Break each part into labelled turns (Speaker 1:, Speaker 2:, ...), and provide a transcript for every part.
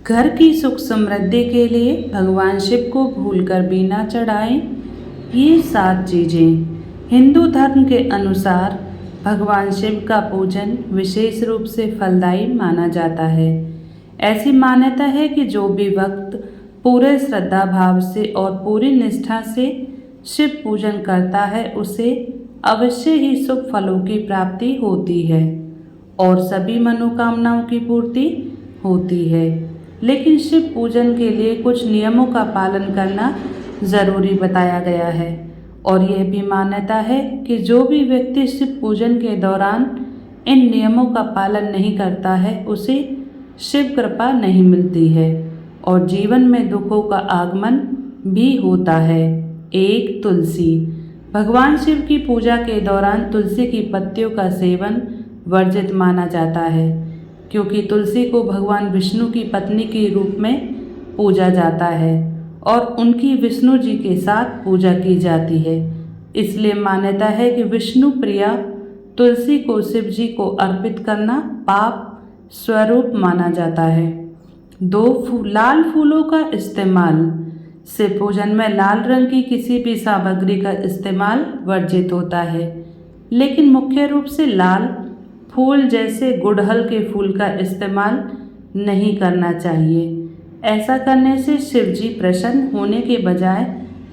Speaker 1: घर की सुख समृद्धि के लिए भगवान शिव को भूलकर भी ना चढ़ाएं ये 7 चीज़ें। हिंदू धर्म के अनुसार भगवान शिव का पूजन विशेष रूप से फलदायी माना जाता है। ऐसी मान्यता है कि जो भी भक्त पूरे श्रद्धा भाव से और पूरी निष्ठा से शिव पूजन करता है उसे अवश्य ही शुभ फलों की प्राप्ति होती है और सभी मनोकामनाओं की पूर्ति होती है। लेकिन शिव पूजन के लिए कुछ नियमों का पालन करना ज़रूरी बताया गया है और यह भी मान्यता है कि जो भी व्यक्ति शिव पूजन के दौरान इन नियमों का पालन नहीं करता है उसे शिव कृपा नहीं मिलती है और जीवन में दुखों का आगमन भी होता है। 1. तुलसी। भगवान शिव की पूजा के दौरान तुलसी की पत्तियों का सेवन वर्जित माना जाता है क्योंकि तुलसी को भगवान विष्णु की पत्नी के रूप में पूजा जाता है और उनकी विष्णु जी के साथ पूजा की जाती है। इसलिए मान्यता है कि विष्णु प्रिया तुलसी को शिव जी को अर्पित करना पाप स्वरूप माना जाता है। 2. लाल फूलों का इस्तेमाल। शिव पूजन में लाल रंग की किसी भी सामग्री का इस्तेमाल वर्जित होता है, लेकिन मुख्य रूप से लाल फूल जैसे गुड़हल के फूल का इस्तेमाल नहीं करना चाहिए। ऐसा करने से शिव जी प्रसन्न होने के बजाय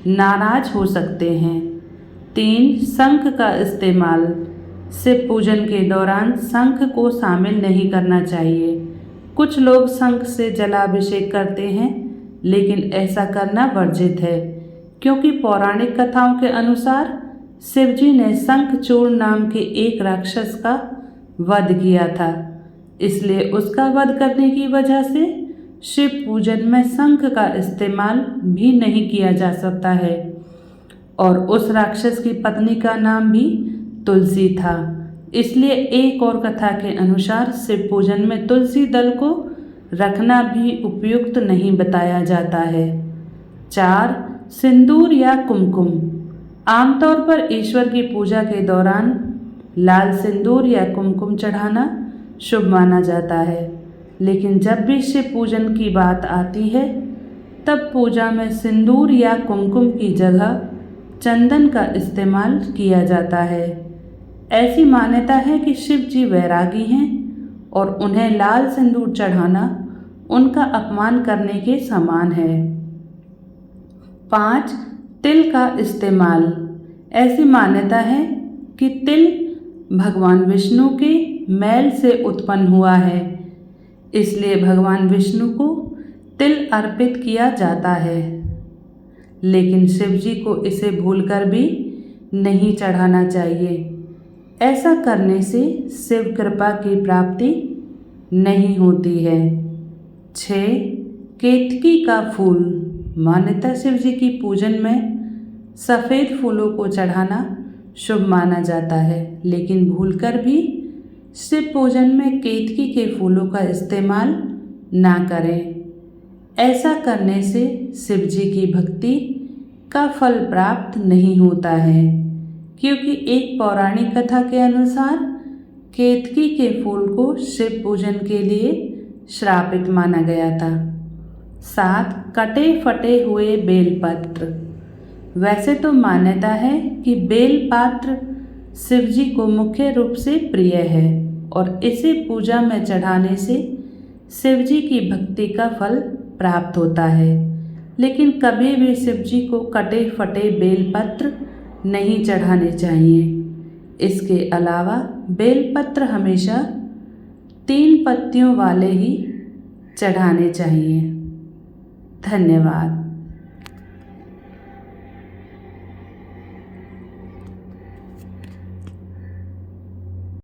Speaker 1: नाराज हो सकते हैं। 3. शंख का इस्तेमाल। शिव पूजन के दौरान शंख को शामिल नहीं करना चाहिए। कुछ लोग शंख से जलाभिषेक करते हैं, लेकिन ऐसा करना वर्जित है क्योंकि पौराणिक कथाओं के अनुसार शिव जी ने शंखचूड़ नाम के एक राक्षस का वध किया था। इसलिए उसका वध करने की वजह से शिव पूजन में शंख का इस्तेमाल भी नहीं किया जा सकता है और उस राक्षस की पत्नी का नाम भी तुलसी था। इसलिए एक और कथा के अनुसार शिव पूजन में तुलसी दल को रखना भी उपयुक्त नहीं बताया जाता है। 4. सिंदूर या कुमकुम। आमतौर पर ईश्वर की पूजा के दौरान लाल सिंदूर या कुमकुम चढ़ाना शुभ माना जाता है, लेकिन जब भी शिव पूजन की बात आती है तब पूजा में सिंदूर या कुमकुम की जगह चंदन का इस्तेमाल किया जाता है। ऐसी मान्यता है कि शिव जी वैरागी हैं और उन्हें लाल सिंदूर चढ़ाना उनका अपमान करने के समान है। 5. तिल का इस्तेमाल। ऐसी मान्यता है कि तिल भगवान विष्णु के मैल से उत्पन्न हुआ है, इसलिए भगवान विष्णु को तिल अर्पित किया जाता है, लेकिन शिव जी को इसे भूलकर भी नहीं चढ़ाना चाहिए। ऐसा करने से शिव कृपा की प्राप्ति नहीं होती है। 6. केतकी का फूल। मान्यता शिव जी की पूजन में सफ़ेद फूलों को चढ़ाना शुभ माना जाता है, लेकिन भूलकर भी शिव पूजन में केतकी के फूलों का इस्तेमाल ना करें। ऐसा करने से शिव जी की भक्ति का फल प्राप्त नहीं होता है क्योंकि एक पौराणिक कथा के अनुसार केतकी के फूल को शिव पूजन के लिए श्रापित माना गया था। 7. कटे फटे हुए बेलपत्र। वैसे तो मान्यता है कि बेलपत्र शिव जी को मुख्य रूप से प्रिय है और इसे पूजा में चढ़ाने से शिव जी की भक्ति का फल प्राप्त होता है, लेकिन कभी भी शिव जी को कटे फटे बेलपत्र नहीं चढ़ाने चाहिए। इसके अलावा बेलपत्र हमेशा 3 पत्तियों वाले ही चढ़ाने चाहिए। धन्यवाद।